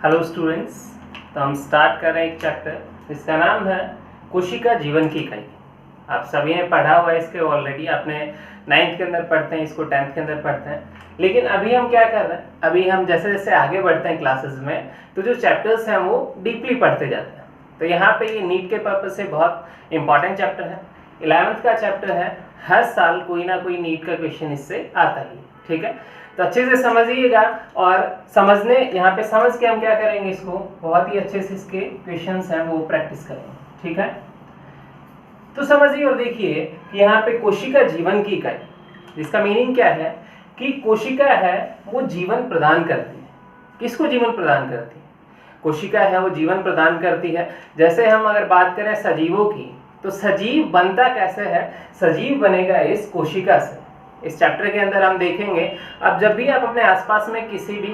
Hello students. तो हम start कर रहे हैं एक चैप्टर जिसका नाम है कोशिका जीवन की इकाई। आप सभी ने पढ़ा हुआ है इसके ऑलरेडी, आपने 9th के अंदर पढ़ते हैं इसको, 10th के अंदर पढ़ते हैं। लेकिन अभी हम क्या कर रहे हैं, अभी हम जैसे जैसे आगे बढ़ते हैं क्लासेस में तो जो चैप्टर्स हैं वो डीपली पढ़ते जाते हैं। तो यहाँ पे ये नीट के पर्पज से बहुत इंपॉर्टेंट चैप्टर है, 11th का चैप्टर है। हर साल कोई ना कोई नीट का क्वेश्चन इससे आता ही, ठीक है। तो अच्छे से समझिएगा और समझने यहाँ पे समझ के हम क्या करेंगे, इसको बहुत ही अच्छे से इसके क्वेश्चंस हैं वो प्रैक्टिस करेंगे, ठीक है। तो समझिए और देखिए कि यहाँ पे कोशिका जीवन की इकाई, जिसका मीनिंग क्या है कि कोशिका है वो जीवन प्रदान करती है। किसको जीवन प्रदान करती है? कोशिका है वो जीवन प्रदान करती है। जैसे हम अगर बात करें सजीवों की, तो सजीव बनता कैसे है? सजीव बनेगा इस कोशिका से। इस चैप्टर के अंदर हम देखेंगे। अब जब भी आप अपने आसपास में किसी भी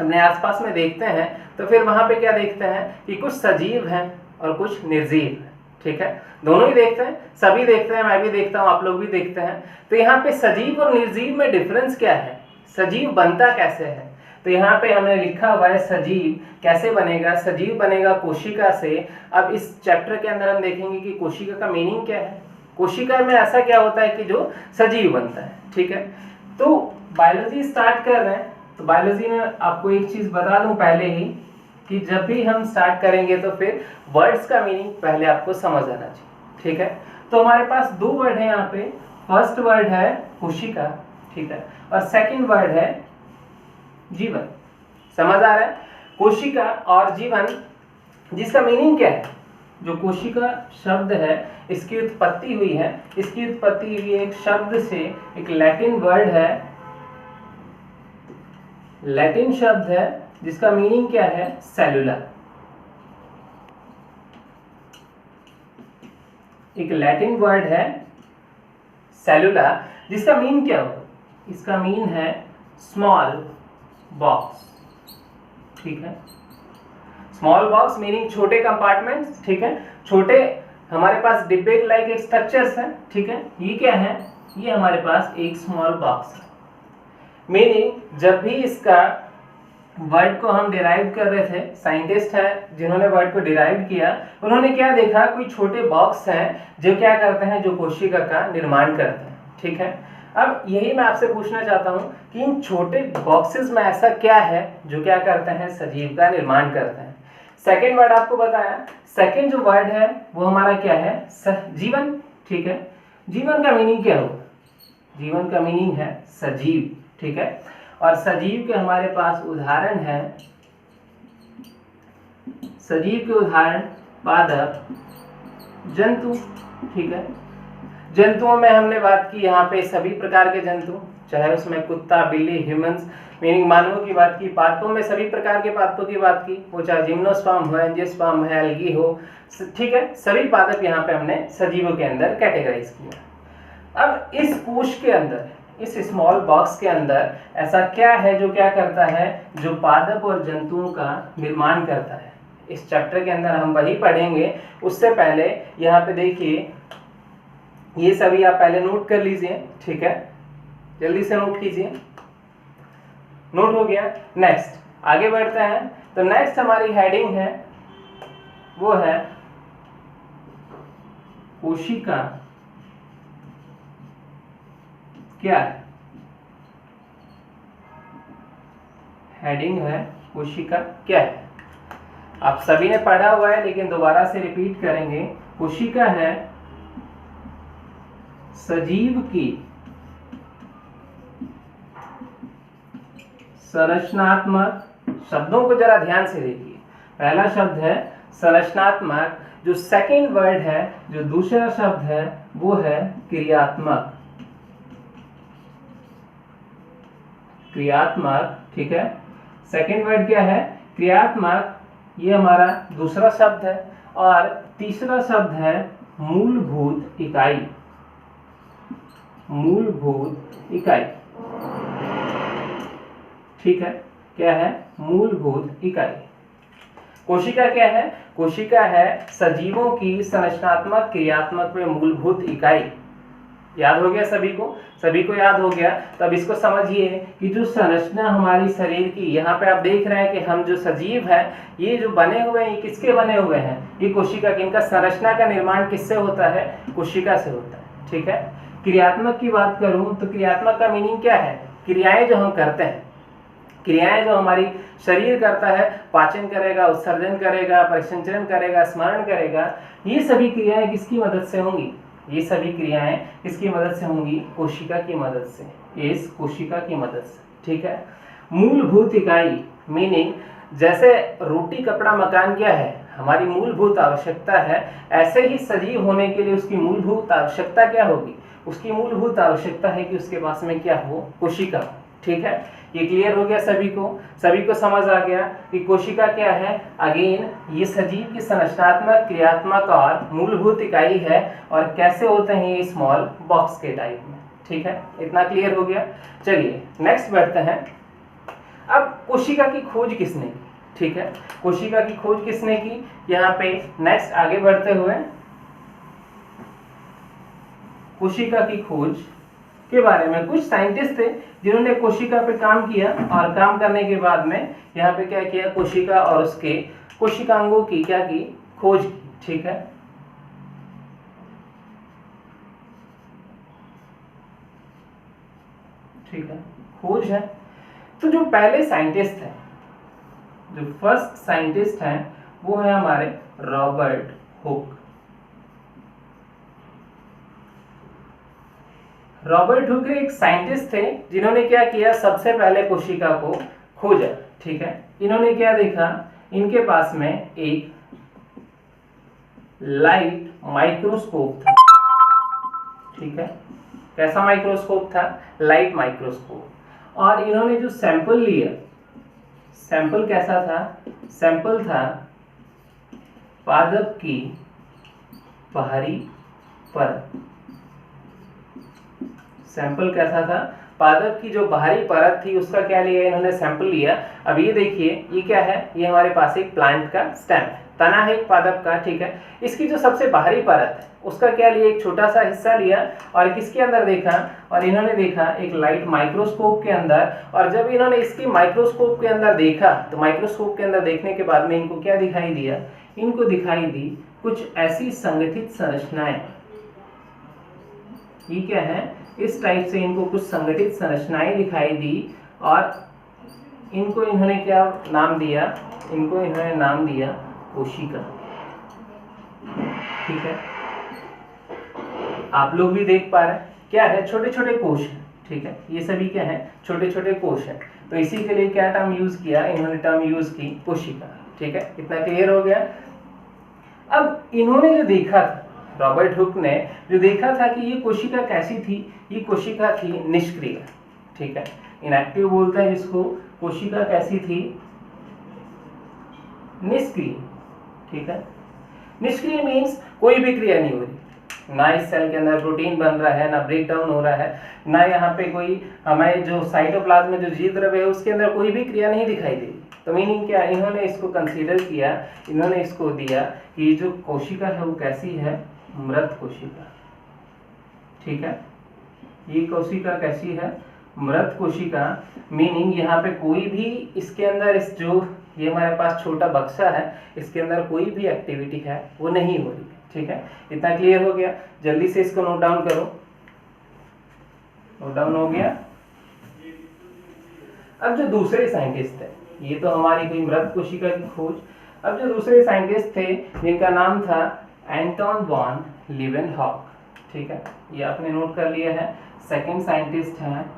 अपने आसपास में देखते हैं तो फिर वहां पे क्या देखते हैं कि कुछ सजीव हैं और कुछ निर्जीव हैं, ठीक है। दोनों ही देखते हैं, सभी देखते हैं, मैं भी देखता हूं, आप लोग भी देखते हैं। तो यहाँ पे सजीव और निर्जीव में डिफरेंस क्या है? सजीव बनता कैसे है? तो यहाँ पे हमने लिखा हुआ है सजीव कैसे बनेगा। सजीव बनेगा कोशिका से। अब इस चैप्टर के अंदर हम देखेंगे कि कोशिका का मीनिंग क्या है, कोशिका में ऐसा क्या होता है कि जो सजीव बनता है, ठीक है। तो बायोलॉजी स्टार्ट कर रहे हैं। तो बायोलॉजी में आपको एक चीज बता दूं पहले ही कि जब भी हम स्टार्ट करेंगे तो फिर वर्ड्स का मीनिंग पहले आपको समझ आना चाहिए, ठीक है। तो हमारे पास दो वर्ड है यहाँ पे। फर्स्ट वर्ड है कोशिका, ठीक है, और सेकंड वर्ड है जीवन। समझ आ रहा है? कोशिका और जीवन, जिसका मीनिंग क्या है? जो कोशिका शब्द है इसकी उत्पत्ति हुई है, इसकी उत्पत्ति हुई एक शब्द से, एक लैटिन वर्ड है, लैटिन शब्द है जिसका मीनिंग क्या है? सेलुलर। एक लैटिन वर्ड है सेलुलर, जिसका मीन क्या होगा? इसका मीन है स्मॉल बॉक्स, ठीक है। स्मॉल बॉक्स मीनिंग छोटे कंपार्टमेंट्स, ठीक है। छोटे हमारे पास डिब्बे लाइक एक स्ट्रक्चर्स हैं, ठीक है। ये क्या है? ये हमारे पास एक स्मॉल बॉक्स है। मीनिंग जब भी इसका वर्ड को हम डिराइव कर रहे थे, साइंटिस्ट हैं जिन्होंने वर्ड को डिराइव किया, उन्होंने क्या देखा? कोई छोटे बॉक्स हैं जो क्या करते हैं, जो कोशिका का निर्माण करते हैं, ठीक है। अब यही मैं आपसे पूछना चाहता हूं कि इन छोटे बॉक्सेस में ऐसा क्या है जो क्या करते हैं? सजीव का निर्माण करते हैं। सेकेंड वर्ड आपको बताया, सेकेंड जो वर्ड है वो हमारा क्या है? जीवन, ठीक है। जीवन का मीनिंग क्या होगा? जीवन का मीनिंग है सजीव, ठीक है। और सजीव के हमारे पास उदाहरण है, सजीव के उदाहरण पादप, जंतु, ठीक है। जंतुओं में हमने बात की यहाँ पे सभी प्रकार के जंतु, चाहे उसमें कुत्ता, बिल्ली, ह्यूमंस मीनिंग मानवों की बात की। पादपों में सभी प्रकार के पादपों की बात की, वो चाहे जिम्नोस्पर्म हो, एंजियोस्पर्म है, एल्गी हो, ठीक है। सभी पादप यहाँ पे हमने सजीवों के अंदर कैटेगराइज किया। अब इस कोश के अंदर, इस स्मॉल बॉक्स के अंदर ऐसा क्या है जो क्या करता है? जो पादप और जंतुओं का निर्माण करता है। इस चैप्टर के अंदर हम वही पढ़ेंगे। उससे पहले यहाँ पे देखिए, ये सभी आप पहले नोट कर लीजिए, ठीक है। जल्दी से नोट कीजिए। नोट हो गया? नेक्स्ट आगे बढ़ते हैं। तो नेक्स्ट हमारी हेडिंग है वो है कोशिका क्या है। हेडिंग है कोशिका क्या है। आप सभी ने पढ़ा हुआ है लेकिन दोबारा से रिपीट करेंगे। कोशिका है सजीव की संरचनात्मक, शब्दों को जरा ध्यान से देखिए। पहला शब्द है संरचनात्मक, जो सेकंड वर्ड है, जो दूसरा शब्द है वो है क्रियात्मक, क्रियात्मक, ठीक है। सेकंड वर्ड क्या है? क्रियात्मक, ये हमारा दूसरा शब्द है। और तीसरा शब्द है मूलभूत इकाई, मूलभूत इकाई, ठीक है। क्या है? मूलभूत इकाई। कोशिका क्या है? कोशिका है सजीवों की संरचनात्मक, क्रियात्मक में मूलभूत इकाई। याद हो गया सभी को? सभी को याद हो गया? तो अब इसको समझिए कि जो संरचना हमारी शरीर की, यहाँ पे आप देख रहे हैं कि हम जो सजीव हैं, ये जो बने हुए हैं, ये किसके बने हुए हैं? ये कोशिका के। इनका संरचना का निर्माण किससे होता है? कोशिका से होता है। ठीक है। क्रियात्मक की बात करूं तो क्रियात्मक का मीनिंग क्या है? क्रियाएं जो हम करते हैं, क्रियाएं जो हमारी शरीर करता है, पाचन करेगा, उत्सर्जन करेगा, परिसंचरण करेगा, स्मरण करेगा, ये सभी क्रियाएं किसकी मदद से होंगी? ये सभी क्रियाएं किसकी मदद से होंगी? कोशिका की मदद से, इस कोशिका की मदद से। ठीक है। मूलभूत इकाई मीनिंग, जैसे रोटी कपड़ा मकान क्या है? हमारी मूलभूत आवश्यकता है, ऐसे ही सजीव होने के लिए उसकी मूलभूत आवश्यकता क्या होगी? उसकी मूलभूत आवश्यकता है कि उसके पास में क्या हो? कोशिका। ठीक है। ये क्लियर हो गया सभी को? सभी को समझ आ गया कि कोशिका क्या है? अगेन ये सजीव की संरचनात्मक, क्रियात्मक और मूलभूत इकाई है, और कैसे होते हैं ये? स्मॉल बॉक्स के टाइप में। ठीक है, इतना क्लियर हो गया। चलिए नेक्स्ट बढ़ते हैं। अब कोशिका की खोज किसने की? ठीक है, कोशिका की खोज किसने की? यहाँ पे नेक्स्ट आगे बढ़ते हुए कोशिका की खोज के बारे में कुछ साइंटिस्ट थे जिन्होंने कोशिका पे काम किया, और काम करने के बाद में यहाँ पे क्या किया? कोशिका और उसके कोशिकांगों की क्या की? खोज की। ठीक है। ठीक है, खोज है। तो जो पहले साइंटिस्ट हैं, जो फर्स्ट साइंटिस्ट हैं, वो है हमारे रॉबर्ट हुक। रॉबर्ट हुक एक साइंटिस्ट थे जिन्होंने क्या किया? सबसे पहले कोशिका को खोजा। ठीक है। इन्होंने क्या देखा? इनके पास में एक लाइट माइक्रोस्कोप था। ठीक है। कैसा माइक्रोस्कोप था? Light microscope. और इन्होंने जो सैंपल लिया, सैंपल कैसा था? सैंपल था पादप की बाहरी परत। सैंपल कैसा था? पादप की जो बाहरी परत थी उसका क्या लिया इन्होंने? सैंपल लिया। अब ये देखिए, ये क्या है? ये हमारे पास एक प्लांट का स्टेम है, तना है एक पादप का। ठीक है। इसकी जो सबसे बाहरी परत है उसका क्या लिया? एक छोटा सा हिस्सा लिया, और किसके अंदर देखा? और इन्होंने देखा एक लाइट माइक्रोस्कोप के अंदर। और जब इन्होंने इसकी माइक्रोस्कोप के अंदर देखा, तो माइक्रोस्कोप के अंदर देखने के बाद में इनको क्या दिखाई दिया? इनको दिखाई दी कुछ ऐसी संगठित संरचनाएं। ये क्या है? इस टाइप से इनको कुछ संगठित संरचनाएं दिखाई दी, और इनको इन्होंने क्या नाम दिया? इनको इन्होंने नाम दिया कोशिका। ठीक है। आप लोग भी देख पा रहे हैं क्या है? छोटे छोटे कोश हैं। ठीक है। ये सभी क्या है? छोटे छोटे कोश हैं। तो इसी के लिए क्या टर्म यूज किया इन्होंने? टर्म यूज की कोशिका। ठीक है, इतना क्लियर हो गया। अब इन्होंने जो देखा था, रॉबर्ट हुक ने जो देखा था कि ये कोशिका कैसी थी? ये कोशिका थी निष्क्रिय। ठीक है, इनएक्टिव बोलते हैं जिसको। कोशिका कैसी थी? निष्क्रिय। ठीक है। निष्क्रिय मीन्स कोई भी क्रिया नहीं हो रही, ना इस सेल के अंदर प्रोटीन बन रहा है, ना ब्रेक डाउन हो रहा है, ना यहाँ पे कोई हमारे जो साइटोप्लाज्म में जो जीव द्रव्य है उसके अंदर कोई भी क्रिया नहीं दिखाई दे रही। तो मीनिंग क्या? इन्होंने इसको कंसीडर किया, इन्होंने इसको दिया कि जो कोशिका है वो कैसी है? मृत कोशिका। ठीक है, ये कोशिका कैसी है? मृत कोशिका। मीनिंग यहाँ पे कोई भी इसके अंदर इस जो ये हमारे पास छोटा बक्सा है, इसके अंदर कोई भी एक्टिविटी है वो नहीं हो रही। ठीक है, इतना क्लियर हो गया? जल्दी से इसको नोट डाउन करो। नोट डाउन हो गया? अब जो दूसरे साइंटिस्ट थे, ये तो हमारी कोई मृत कोशिका की खोज। अब जो दूसरे साइंटिस्ट थे जिनका नाम था एंटोन वॉन लीवेनहॉक। ठीक है, ये आपने नोट कर लिया है। सेकंड साइंटिस्ट हैं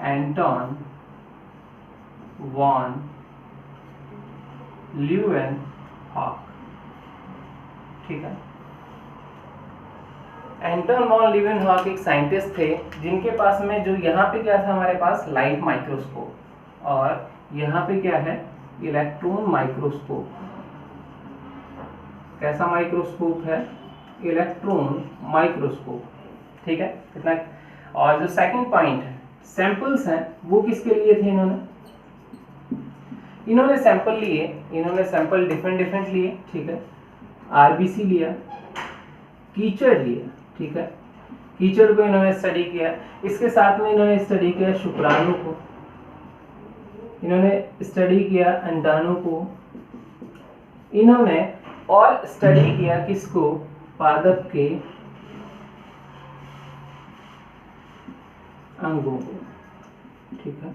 एंटोन वॉन लीवेनहॉक। ठीक है, एंटोन वॉन लीवेनहॉक एक साइंटिस्ट थे जिनके पास में जो यहाँ पे क्या था हमारे पास? लाइट माइक्रोस्कोप, और यहाँ पे क्या है? Electron microscope. कैसा माइक्रोस्कोप है? Electron microscope. ठीक है, इतना। और जो सेकंड पॉइंट है, सैंपल्स हैं, वो किसके लिए थे? इन्होंने सैंपल लिए, इन्होंने सैंपल डिफरेंट लिए। ठीक है, आरबीसी लिया, कीचड़ लिया, ठीक है, कीचड़ को इन्होंने स्टडी किया। इसके साथ में इन्होंने स्टडी किया शुक्राणु को, इन्होंने स्टडी किया अंडाणु को, इन्होंने और स्टडी किया किसको, पादप के अंगों को, ठीक है।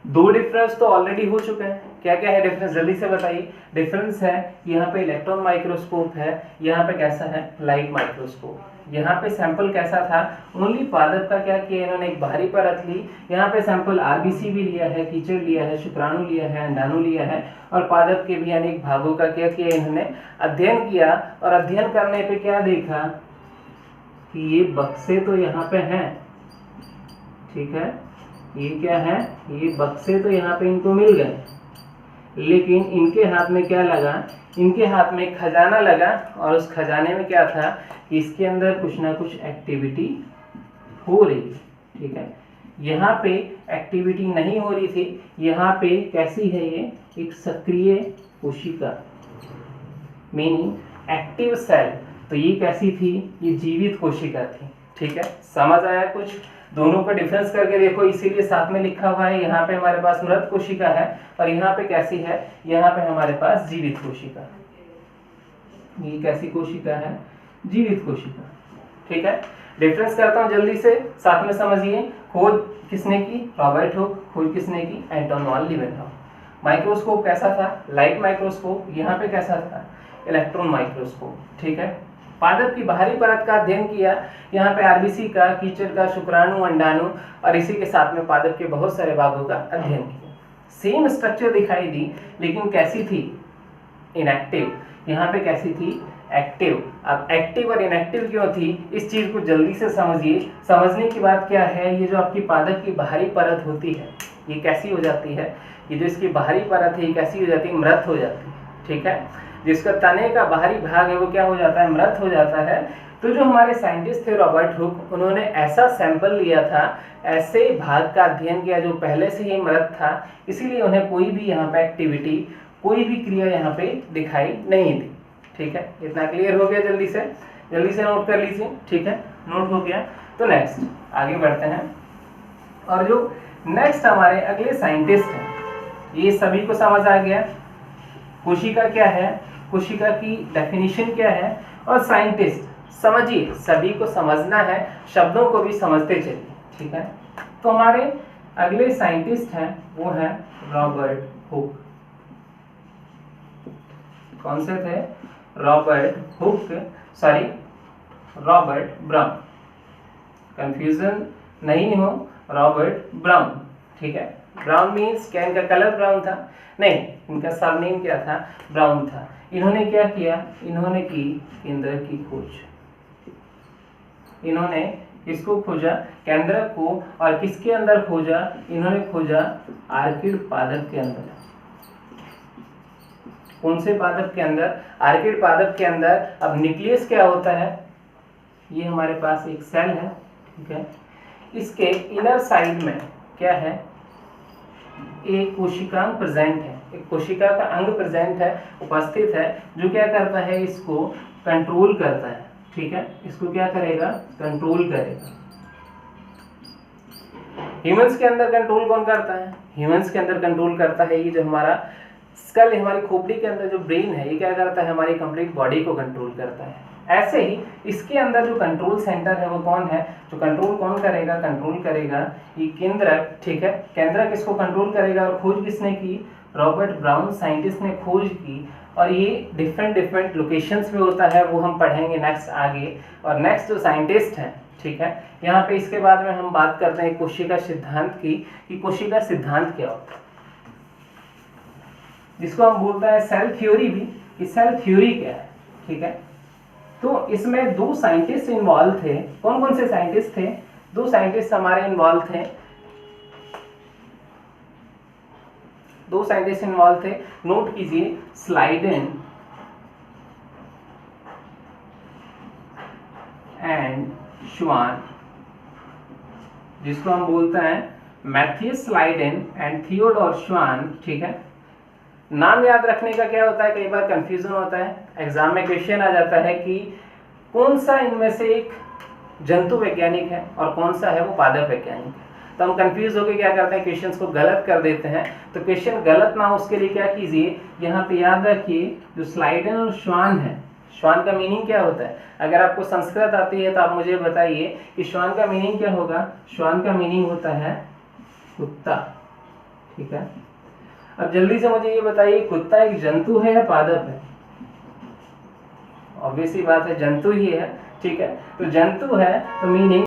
दो डिफरेंस तो ऑलरेडी हो चुके हैं, क्या क्या है डिफरेंस जल्दी से बताइए। डिफरेंस है यहाँ पे इलेक्ट्रॉन माइक्रोस्कोप है, यहाँ पे कैसा है लाइट माइक्रोस्कोप। यहाँ पे सैंपल कैसा था, ओनली पादप का क्या किया इन्होंने, एक बाहरी परत ली। यहाँ पे सैंपल आरबीसी भी लिया है, कीचड़ लिया है, शुक्राणु लिया है, अंडाणु लिया है, और पादप के भी अनेक भागों का क्या किया इन्होंने अध्ययन किया। और अध्ययन करने पे क्या देखा कि ये बक्से तो यहाँ पे हैं, ठीक है, ये क्या है, ये बक्से तो यहाँ पे इनको मिल गए, लेकिन इनके हाथ में क्या लगा, इनके हाथ में एक खजाना लगा, और उस खजाने में क्या था कि इसके अंदर कुछ ना कुछ एक्टिविटी हो रही है, ठीक है। यहाँ पे एक्टिविटी नहीं हो रही थी, यहाँ पे कैसी है, ये एक सक्रिय कोशिका, मीनिंग एक्टिव सेल। तो ये कैसी थी, ये जीवित कोशिका थी, ठीक है। समझ आया कुछ, दोनों का डिफरेंस करके देखो, इसीलिए साथ में लिखा हुआ है। यहाँ पे हमारे पास मृत कोशिका है, और यहाँ पे कैसी है, यहाँ पे हमारे पास जीवित कोशिका। ये कैसी कोशिका है, जीवित कोशिका, ठीक है। डिफरेंस करता हूँ जल्दी से, साथ में समझिए। खोज किसने की, रॉबर्ट हुक। खोज किसने की, एंटोन वॉन लीवेनहॉफ। माइक्रोस्कोप कैसा था, लाइट माइक्रोस्कोप। यहाँ पे कैसा था, इलेक्ट्रॉन माइक्रोस्कोप, ठीक है। पादप की बाहरी परत का अध्ययन किया, यहाँ पे आरबीसी का, कीचड़ का, शुक्राणु, अंडाणु, और इसी के साथ में पादप के बहुत सारे भागों का अध्ययन किया। सेम स्ट्रक्चर दिखाई दी, लेकिन कैसी थी, इनएक्टिव। यहाँ पे कैसी थी, एक्टिव। अब एक्टिव और इनएक्टिव क्यों थी, इस चीज को जल्दी से समझिए। समझने की बात क्या है, ये जो आपकी पादप की बाहरी परत होती है, ये कैसी हो जाती है, ये जो इसकी बाहरी परत है ये कैसी हो जाती है, मृत हो जाती है, ठीक है। जिसका तने का बाहरी भाग है वो क्या हो जाता है, मृत हो जाता है। तो जो हमारे साइंटिस्ट थे रॉबर्ट हुक, उन्होंने ऐसा सैंपल लिया था, ऐसे भाग का अध्ययन किया जो पहले से ही मृत था, इसीलिए उन्हें कोई भी यहाँ पे एक्टिविटी, कोई भी क्रिया यहाँ पे दिखाई नहीं दी, ठीक है। इतना क्लियर हो गया, जल्दी से नोट कर लीजिए, ठीक है। नोट हो गया, तो नेक्स्ट आगे बढ़ते हैं। और जो नेक्स्ट हमारे अगले साइंटिस्ट हैं, ये सभी को समझ आ गया कोशिका क्या है, कोशिका की डेफिनेशन क्या है, और साइंटिस्ट समझिए, सभी को समझना है, शब्दों को भी समझते चलिए, ठीक है। तो हमारे अगले साइंटिस्ट हैं वो है रॉबर्ट हुक। कौन से थे, Robert Hooke, sorry Robert brown, confusion नहीं हो, रॉबर्ट ब्राउन, ठीक है। ब्राउन मीन्स क्या इनका कलर ब्राउन था, नहीं, इनका सरनेम क्या था, ब्राउन था। इन्होंने क्या किया, इन्होंने की केंद्र की खोज। इन्होंने किसको खोजा, केंद्र को, और किसके अंदर खोजा, इन्होंने खोजा आर्किड पादप के अंदर। कौन से पादप के अंदर, आर्किड पादप के अंदर। अब न्यूक्लियस क्या होता है, ये हमारे पास एक सेल है, ठीक है। इसके इनर साइड में क्या है, एक कोशिकांग प्रेजेंट है, एक कोशिका का अंग प्रेजेंट है, उपस्थित है, जो क्या करता है, इसको कंट्रोल करता है, ठीक है। इसको क्या करेगा, कंट्रोल करेगा। ह्यूमंस के अंदर कंट्रोल कौन करता है, ह्यूमंस के अंदर कंट्रोल करता है ये जो हमारा स्कल, हमारी खोपड़ी के अंदर जो ब्रेन है, ये क्या करता है, हमारी कंप्लीट बॉडी को कंट्रोल करता है। ऐसे ही इसके अंदर जो कंट्रोल सेंटर है वो कौन है, जो कंट्रोल कौन करेगा, कंट्रोल करेगा ये केंद्रक, ठीक है। केंद्रक इसको कंट्रोल करेगा, और खोज किसने की, रॉबर्ट ब्राउन साइंटिस्ट ने खोज की। और ये डिफरेंट लोकेशंस में होता है, वो हम पढ़ेंगे नेक्स्ट आगे। और नेक्स्ट जो साइंटिस्ट हैं, ठीक है, यहाँ पे इसके बाद में हम बात करते हैं कोशिका सिद्धांत की, कि कोशिका सिद्धांत क्या होता है, जिसको हम बोलते हैं सेल थ्योरी भी, कि सेल थ्योरी क्या है, ठीक है। तो इसमें दो साइंटिस्ट इन्वॉल्व थे। कौन कौन से साइंटिस्ट थे, दो साइंटिस्ट हमारे इन्वॉल्व थे, दो साइंटिस्ट इन्वॉल्व थे, नोट कीजिए, स्लाइडेन एंड श्वान, जिसको हम बोलते हैं मैथियस स्लाइडेन एंड थियोडोर श्वान, ठीक है। नाम याद रखने का क्या होता है, कई बार कंफ्यूजन होता है, एग्जाम में क्वेश्चन आ जाता है कि कौन सा इनमें से एक जंतु वैज्ञानिक है और कौन सा है वो पादप वैज्ञानिक है। तो हम कंफ्यूज होकर क्या करते हैं, क्वेश्चंस को गलत कर देते हैं। तो क्वेश्चन गलत ना हो उसके लिए क्या कीजिए, यहाँ पे याद रखिए जो स्लाइडन और श्वान है, श्वान का मीनिंग क्या होता है। अगर आपको संस्कृत आती है तो आप मुझे बताइए कि श्वान का मीनिंग क्या होगा। श्वान का मीनिंग होता है कुत्ता, ठीक है। अब जल्दी से मुझे ये बताइए, कुत्ता एक जंतु है या पादप है। ऑब्वियस ही बात है, जंतु ही है, ठीक है। तो जंतु है तो मीनिंग